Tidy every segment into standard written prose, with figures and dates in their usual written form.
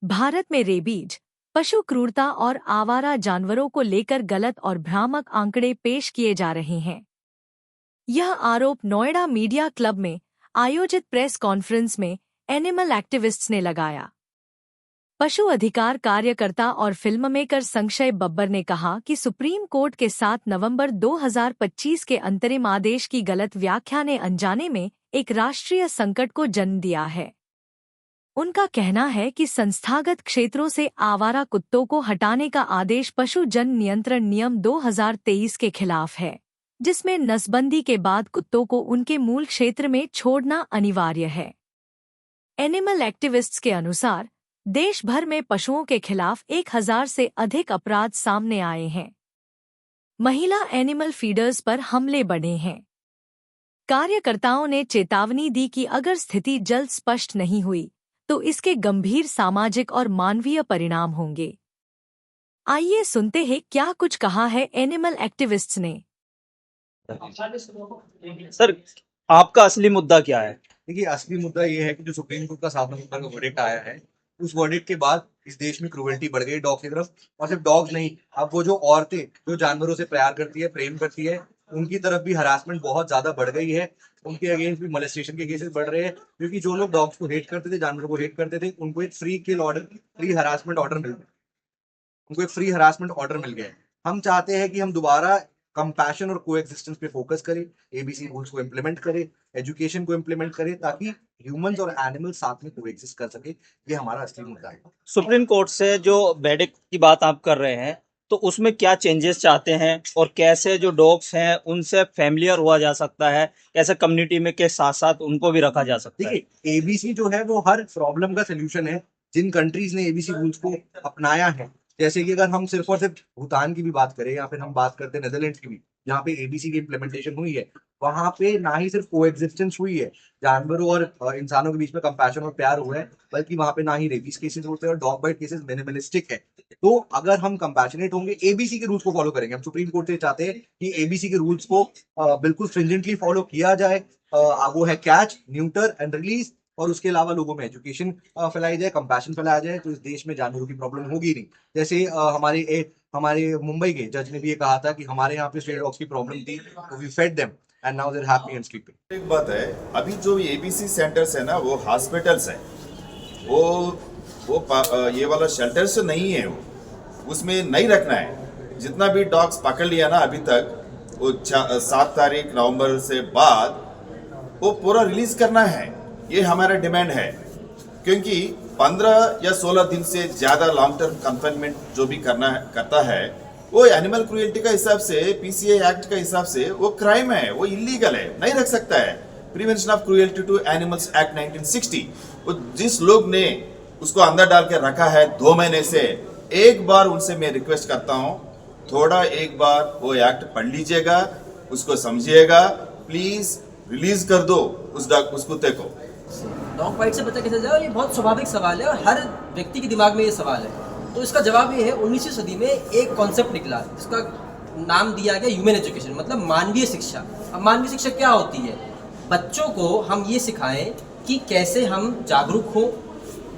भारत में रेबीज, पशु क्रूरता और आवारा जानवरों को लेकर गलत और भ्रामक आंकड़े पेश किए जा रहे हैं। यह आरोप नोएडा मीडिया क्लब में आयोजित प्रेस कॉन्फ्रेंस में एनिमल एक्टिविस्ट्स ने लगाया। पशु अधिकार कार्यकर्ता और फिल्म मेकर संजय बब्बर ने कहा कि सुप्रीम कोर्ट के 7 नवंबर 2025 के अंतरिम आदेश की गलत व्याख्या ने अनजाने में एक राष्ट्रीय संकट को जन्म दिया है। उनका कहना है कि संस्थागत क्षेत्रों से आवारा कुत्तों को हटाने का आदेश पशु जन नियंत्रण नियम 2023 के खिलाफ है, जिसमें नसबंदी के बाद कुत्तों को उनके मूल क्षेत्र में छोड़ना अनिवार्य है। एनिमल एक्टिविस्ट्स के अनुसार देश भर में पशुओं के खिलाफ 1000 से अधिक अपराध सामने आए हैं। महिला एनिमल फीडर्स पर हमले बढ़े हैं। कार्यकर्ताओं ने चेतावनी दी कि अगर स्थिति जल्द स्पष्ट नहीं हुई तो इसके गंभीर सामाजिक और मानवीय परिणाम होंगे। आइए सुनते हैं क्या कुछ कहा है एनिमल एक्टिविस्ट्स ने। सर, आपका असली मुद्दा क्या है? देखिए, असली मुद्दा ये है कि जो सुप्रीम कोर्ट का 7 नवंबर का वर्डिक्ट आया है, उस वर्डिक्ट के बाद इस देश में क्रूरल्टी बढ़ गई डॉग की तरफ। और सिर्फ डॉग्स नहीं, अब वो जो औरतें जो जानवरों से प्यार करती है, प्रेम करती है, उनकी तरफ भी हरासमेंट बहुत ज्यादा बढ़ गई है। उनके अगेंस्ट भी मोलेस्टेशन के केसेस बढ़ रहे हैं, क्योंकि जो लोग डॉग्स को हेट करते थे, जानवरों को हेट करते थे, उनको एक फ्री किल ऑर्डर, फ्री हरासमेंट ऑर्डर मिल गया। उनको एक फ्री हरासमेंट ऑर्डर मिल गया है। हम चाहते हैं कि हम दोबारा कंपैशन और कोएग्जिस्टेंस पे फोकस करें, एबीसी रूल्स को इम्प्लीमेंट करें, एजुकेशन को इम्प्लीमेंट करें, ताकि ह्यूमंस और एनिमल्स साथ में कोएग्जिस्ट कर सके। ये हमारा असली मुद्दा है। सुप्रीम कोर्ट से जो वर्डिक्ट की बात आप कर रहे हैं, तो उसमें क्या चेंजेस चाहते हैं और कैसे जो डॉग्स हैं उनसे फैमिलियर हुआ जा सकता है, कैसे कम्युनिटी में के साथ साथ उनको भी रखा जा सकता है? देखिए, एबीसी जो है वो हर प्रॉब्लम का सोल्यूशन है। जिन कंट्रीज ने एबीसी रूल्स को अपनाया है, जैसे कि अगर हम सिर्फ और सिर्फ भूटान की भी बात करें या फिर हम बात करते हैं नेदरलैंड्स की भी, जहाँ पे एबीसी की इम्प्लीमेंटेशन हुई है, वहां पे ना ही सिर्फ कोएग्जिस्टेंस हुई है, जानवरों और इंसानों के बीच में कंपैशन और प्यार हुआ है, बल्कि वहां पे ना ही रेबीज केसेस होते हैं और डॉग बाइट केसेस मिनिमलिस्टिक है। तो अगर हम कंपैशनेट होंगे, एबीसी के रूल्स को फॉलो करेंगे, हम सुप्रीम कोर्ट से चाहते हैं कि एबीसी के रूल्स को बिल्कुल स्ट्रिंजेंटली फॉलो किया जाए। वो है कैच, न्यूटर एंड रिलीज, और उसके अलावा लोगों में एजुकेशन फैलाई जाए, कंपैशन फैलाया जाए, तो इस देश में जानवरों की प्रॉब्लम होगी नहीं। जैसे हमारे मुंबई के जज ने भी ये कहा था कि हमारे यहाँ पे स्ट्रे डॉग्स की प्रॉब्लम थी, तो we fed them and now they are happy and sleeping. एक बात है, अभी जो एबीसी सेंटर्स है ना, वो हॉस्पिटल्स है, वो ये वाला शेल्टर्स नहीं है, वो उसमें नहीं रखना है। जितना भी डॉग्स पकड़ लिया ना अभी तक, वो 7 तारीख नवंबर से बाद वो पूरा रिलीज करना है। ये हमारा डिमांड है, क्योंकि 15 या 16 दिन से ज्यादा लॉन्ग टर्म कन्फाइनमेंट जो भी करता है, वो एनिमल क्रूएल्टी का हिसाब से, पीसीए एक्ट का हिसाब से वो क्राइम है, वो इलीगल है, नहीं रख सकता है। Prevention of cruelty to animals act 1960, वो जिस लोग ने उसको अंदर डाल के रखा है 2 महीने से, एक बार उनसे मैं रिक्वेस्ट करता हूँ, थोड़ा एक बार वो एक्ट पढ़ लीजिएगा, उसको समझिएगा, प्लीज रिलीज कर दो उस कुत्ते को। डॉग बाइट से बचा कैसे जाए, ये बहुत स्वाभाविक सवाल है और हर व्यक्ति के दिमाग में ये सवाल है। तो इसका जवाब ये है, 19वीं सदी में एक कॉन्सेप्ट निकला जिसका नाम दिया गया ह्यूमन एजुकेशन, मतलब मानवीय शिक्षा। अब मानवीय शिक्षा क्या होती है? बच्चों को हम ये सिखाएं कि कैसे हम जागरूक हों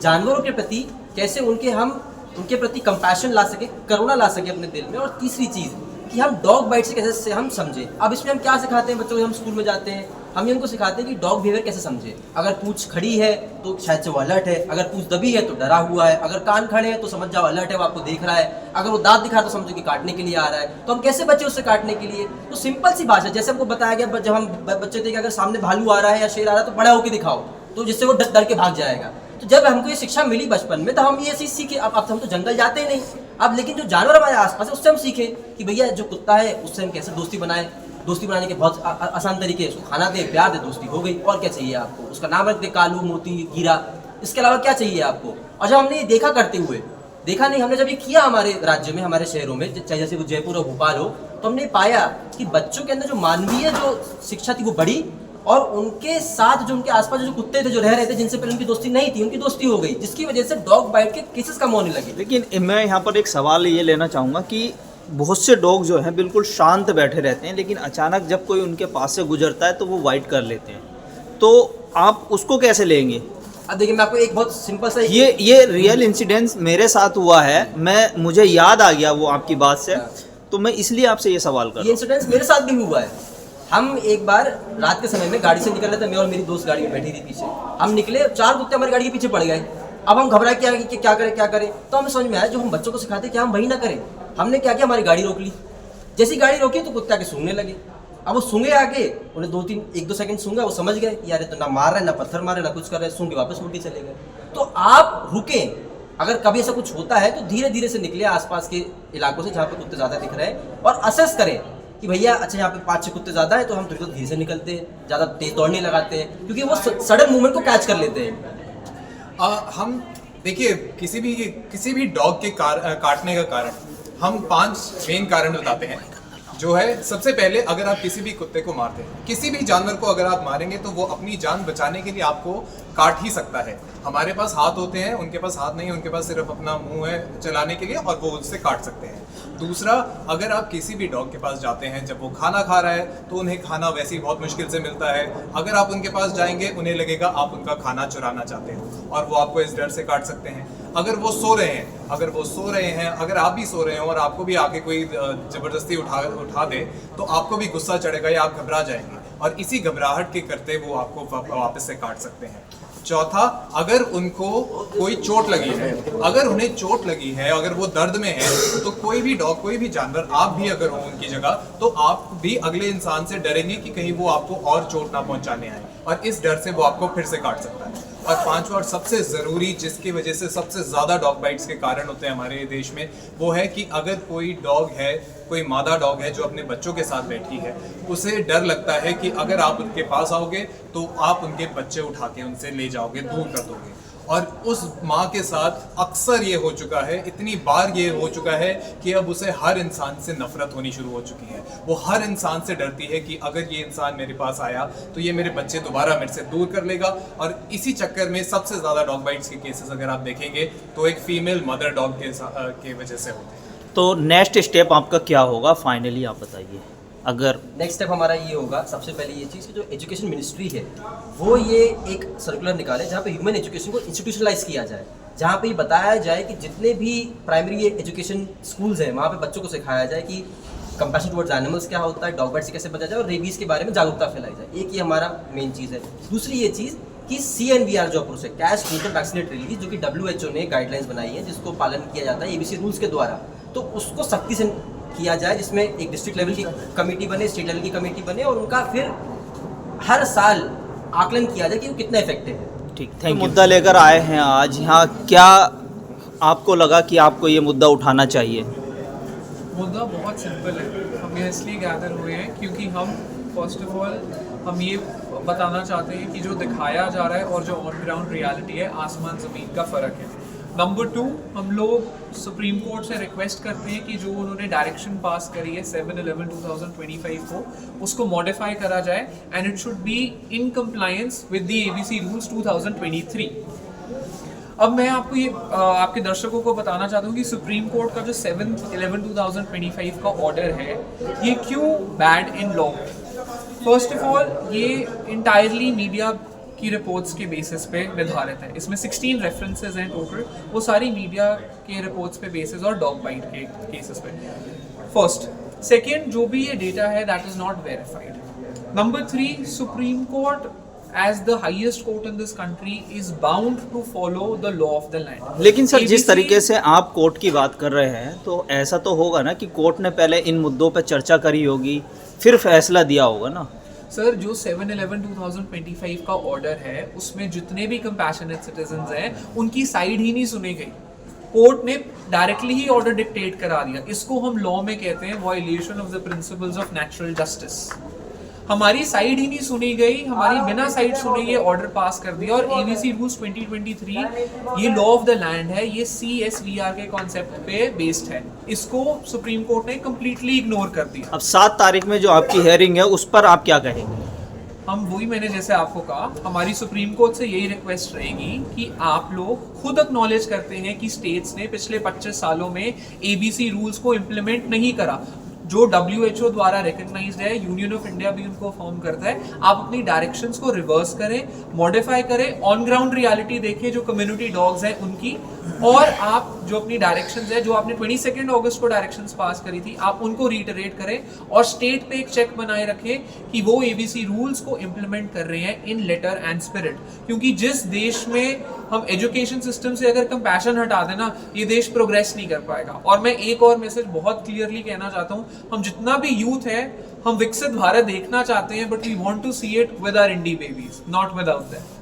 जानवरों के प्रति, कैसे उनके प्रति कंपैशन ला सके, करुणा ला सके अपने दिल में। और तीसरी चीज़ कि हम डॉग बाइट से कैसे हम समझें। अब इसमें हम क्या सिखाते हैं बच्चों को? हम स्कूल में जाते हैं, हम उनको सिखाते हैं कि डॉग बिहेवियर कैसे समझे। अगर पूंछ खड़ी है तो शायद से वो अलर्ट है, अगर पूंछ दबी है तो डरा हुआ है, अगर कान खड़े हैं तो समझ जाओ अलर्ट है, वो आपको देख रहा है, अगर वो दांत दिखा तो समझो कि काटने के लिए आ रहा है। तो हम कैसे बचे उससे काटने के लिए? तो सिंपल सी भाषा, जैसे हमको बताया गया जब हम बच्चे थे कि अगर सामने भालू आ रहा है या शेर आ रहा है तो बड़ा होकर दिखाओ, तो जिससे वो डर के भाग जाएगा। तो जब हमको ये शिक्षा मिली बचपन में, तो हम ये चीज़ सीखे। अब हम तो जंगल जाते ही नहीं, अब लेकिन जो जानवर हमारे आसपास है उससे हम सीखें कि भैया जो कुत्ता है उससे हम कैसे दोस्ती बनाएं। दोस्ती बनाने के बहुत आसान तरीके, उसको खाना दे, प्यार दे, दोस्ती हो गई। और क्या चाहिए आपको? उसका नाम रख दे, कालू, मोती, हीरा। इसके अलावा क्या चाहिए आपको? और जब हमने ये देखा करते हुए, देखा नहीं, हमने जब ये किया हमारे राज्य में, हमारे शहरों में, चाहे जैसे वो जयपुर और भोपाल हो, तो हमने पाया कि बच्चों के अंदर जो मानवीय जो शिक्षा थी वो बढ़ी, और उनके साथ जो उनके आसपास जो कुत्ते थे जो रह रहे थे, जिनसे पहले उनकी दोस्ती नहीं थी, उनकी दोस्ती हो गई, जिसकी वजह से डॉग बाइट के केसेस कम होने लगे। लेकिन मैं यहाँ पर एक सवाल ये लेना चाहूँगा कि बहुत से डॉग जो हैं बिल्कुल शांत बैठे रहते हैं, लेकिन अचानक जब कोई उनके पास से गुजरता है तो वो वाइट कर लेते हैं, तो आप उसको कैसे लेंगे? अब देखिए मैं आपको एक बहुत सिंपल सा ये रियल इंसिडेंस मेरे साथ हुआ है, मुझे याद आ गया वो आपकी बात से, तो मैं इसलिए आपसे ये सवाल कर ये रहा हूँ। इंसिडेंस मेरे साथ भी हुआ है। हम एक बार रात के समय में गाड़ी से निकल रहे थे, मैं और मेरी दोस्त गाड़ी में बैठी थी पीछे। हम निकले, 4 कुत्ते हमारी गाड़ी के पीछे पड़ गए। अब हम घबराए कि क्या करें। तो हमें समझ में आया जो हम बच्चों को सिखाते क्या हम वही ना करें। हमने क्या किया, हमारी गाड़ी रोक ली। जैसी गाड़ी रोकी तो कुत्ते आके सूंघने लगे। अब वो सूंघे आगे, उन्हें 1-2 सेकंड सूंघा, वो समझ गए यार ये तो ना मार रहा है, ना पत्थर मार रहे, ना कुछ कर रहे, सूंघ के वापस उड़ के चले गए। तो आप रुकें, अगर कभी ऐसा कुछ होता है तो धीरे धीरे से निकले आसपास के इलाकों से जहाँ पे कुत्ते ज़्यादा दिख रहे हैं, और असेस करें कि भैया अच्छा यहाँ पे 5-6 कुत्ते ज़्यादा है तो हम थोड़ी धीरे से निकलते हैं, ज़्यादा तेज दौड़ नहीं लगाते हैं, क्योंकि वो सडन मूवमेंट को कैच कर लेते हैं। हम देखिए किसी भी डॉग के काटने का कारण हम 5 मेन कारण बताते हैं। जो है सबसे पहले, अगर आप किसी भी कुत्ते को मारते हैं, किसी भी जानवर को अगर आप मारेंगे तो वो अपनी जान बचाने के लिए आपको काट ही सकता है। हमारे पास हाथ होते हैं, उनके पास हाथ नहीं है, उनके पास सिर्फ अपना मुंह है चलाने के लिए, और वो उससे काट सकते हैं। दूसरा, अगर आप किसी भी डॉग के पास जाते हैं जब वो खाना खा रहा है तो उन्हें खाना वैसे ही बहुत मुश्किल से मिलता है। अगर आप उनके पास जाएंगे उन्हें लगेगा आप उनका खाना चुराना चाहते हैं और वो आपको इस डर से काट सकते हैं। अगर वो सो रहे हैं, अगर आप भी सो रहे हो और आपको भी आके कोई जबरदस्ती उठा दे तो आपको भी गुस्सा चढ़ेगा या आप घबरा जाएंगे, और इसी घबराहट के करते वो आपको वापस से काट सकते हैं। चौथा, अगर उनको कोई चोट लगी है, अगर वो दर्द में है, तो कोई भी डॉग, कोई भी जानवर, आप भी अगर हो उनकी जगह तो आप भी अगले इंसान से डरेंगे कि कहीं वो आपको और चोट ना पहुंचाने आए, और इस डर से वो आपको फिर से काट सकता है। और पांचवा और सबसे ज़रूरी, जिसकी वजह से सबसे ज़्यादा डॉग बाइट्स के कारण होते हैं हमारे देश में, वो है कि अगर कोई डॉग है, कोई मादा डॉग है जो अपने बच्चों के साथ बैठी है, उसे डर लगता है कि अगर आप उनके पास आओगे तो आप उनके बच्चे उठा के उनसे ले जाओगे, दूर कर दोगे। और उस माँ के साथ अक्सर ये हो चुका है, इतनी बार ये हो चुका है कि अब उसे हर इंसान से नफरत होनी शुरू हो चुकी है। वो हर इंसान से डरती है कि अगर ये इंसान मेरे पास आया तो ये मेरे बच्चे दोबारा मेरे से दूर कर लेगा। और इसी चक्कर में सबसे ज़्यादा डॉग बाइट्स के केसेस अगर आप देखेंगे तो एक फीमेल मदर डॉग के वजह से होते हैं। तो नेक्स्ट स्टेप आपका क्या होगा फाइनली, आप बताइए। अगर नेक्स्ट स्टेप हमारा ये होगा, सबसे पहले ये चीज़ कि जो एजुकेशन मिनिस्ट्री है वो ये एक सर्कुलर निकाले जहाँ पे ह्यूमन एजुकेशन को इंस्टीट्यूशनलाइज किया जाए, जहाँ पे ये बताया जाए कि जितने भी प्राइमरी एजुकेशन स्कूल्स हैं वहाँ पे बच्चों को सिखाया जाए कि कंपैशन टुवर्ड्स एनिमल्स क्या होता है, डॉग बाइट से कैसे बचा जाए, और रेबीज़ के बारे में जागरूकता फैलाई जाए। एक ये हमारा मेन चीज़ है। दूसरी ये चीज़ कि CNVR जो अप्रोच है, कैच न्यूट्रल वैक्सीनेट रिलीज, जो कि WHO ने गाइडलाइंस बनाई है जिसको पालन किया जाता है ABC रूल्स के द्वारा, तो उसको सख्ती से किया जाए, जिसमें एक डिस्ट्रिक्ट लेवल की कमेटी बने, स्टेट लेवल की कमेटी बने, और उनका फिर हर साल आकलन किया जाए कि वो कितना इफेक्टिव है। ठीक, थैंक यू। मुद्दा लेकर आए हैं आज यहाँ, क्या आपको लगा कि आपको ये मुद्दा उठाना चाहिए? मुद्दा बहुत सिंपल है। हम यहाँ इसलिए गैदर हुए हैं क्योंकि हम फर्स्ट ऑफ ऑल हम ये बताना चाहते हैं कि जो दिखाया जा रहा है और जो ऑन ग्राउंड रियलिटी है, आसमान ज़मीन का फ़र्क है। नंबर 2, हम लोग सुप्रीम कोर्ट से रिक्वेस्ट करते हैं कि जो उन्होंने डायरेक्शन पास करी है 7/11/2025 को, उसको मॉडिफाई करा जाए and it should be in compliance with the ABC rules 2023। अब मैं आपको ये आपके दर्शकों को बताना चाहता हूँ कि सुप्रीम कोर्ट का जो 7/11/2025 का ऑर्डर है ये क्यों bad in law. First of all ये इंटायरली मीडिया की रिपोर्ट्स के बेसिस पे निर्धारित है। इसमें 16 रेफरेंसेस हैं टोटल, वो सारी मीडिया के रिपोर्ट्स पे बेसिस और डॉग बाइट के केसेस पे। फर्स्ट, सेकेंड, जो भी ये डेटा है that is not verified. Number 3, supreme court as the highest court in this country is bound to follow the law of the land। लेकिन sir जिस तरीके से आप कोर्ट की बात कर रहे हैं तो ऐसा तो होगा ना कि कोर्ट ने पहले इन मुद्दों पर चर्चा करी होगी फिर फैसला दिया होगा ना। सर जो 7/11/2025 का ऑर्डर है उसमें जितने भी कंपैशनेट सिटीजन्स हैं उनकी साइड ही नहीं सुनी गई। कोर्ट ने डायरेक्टली ही ऑर्डर डिक्टेट करा दिया। इसको हम लॉ में कहते हैं violation of the principles of natural justice. हमारी साइड ही नहीं सुनी गई, हमारी बिना साइड सुने ये ऑर्डर पास कर दिया। और ABC रूल्स 2023 ये लॉ ऑफ द लैंड है, ये CSVR के कॉन्सेप्ट पे बेस्ड है। इसको सुप्रीम कोर्ट ने कम्प्लीटली इग्नोर कर दिया। अब 7 तारीख में जो आपकी हेयरिंग है उस पर आप क्या कहेंगे? हम वही, मैंने जैसे आपको कहा, हमारी सुप्रीम कोर्ट से यही रिक्वेस्ट रहेगी कि आप लोग खुद एक्नॉलेज करते हैं कि स्टेट्स ने पिछले 25 सालों में ABC रूल्स को इम्प्लीमेंट नहीं करा। जो WHO द्वारा रिकग्नाइज्ड है, यूनियन ऑफ इंडिया भी उनको फॉर्म करता है। आप अपनी डायरेक्शंस को रिवर्स करें, मॉडिफाई करें, ऑन ग्राउंड रियलिटी देखें जो कम्युनिटी डॉग्स हैं उनकी, और आप जो अपनी डायरेक्शंस है, जो आपने 22 अगस्त को डायरेक्शंस पास करी थी, आप उनको रीटरेट करें और स्टेट पे एक चेक बनाए रखें कि वो ABC रूल्स को इम्प्लीमेंट कर रहे हैं इन लेटर एंड स्पिरिट। क्योंकि जिस देश में हम एजुकेशन सिस्टम से अगर कंपैशन हटा देना, ये देश प्रोग्रेस नहीं कर पाएगा। और मैं एक और मैसेज बहुत क्लियरली कहना चाहता हूँ, हम जितना भी यूथ है, हम विकसित भारत देखना चाहते हैं, but we want to see it with our indie babies, not without them.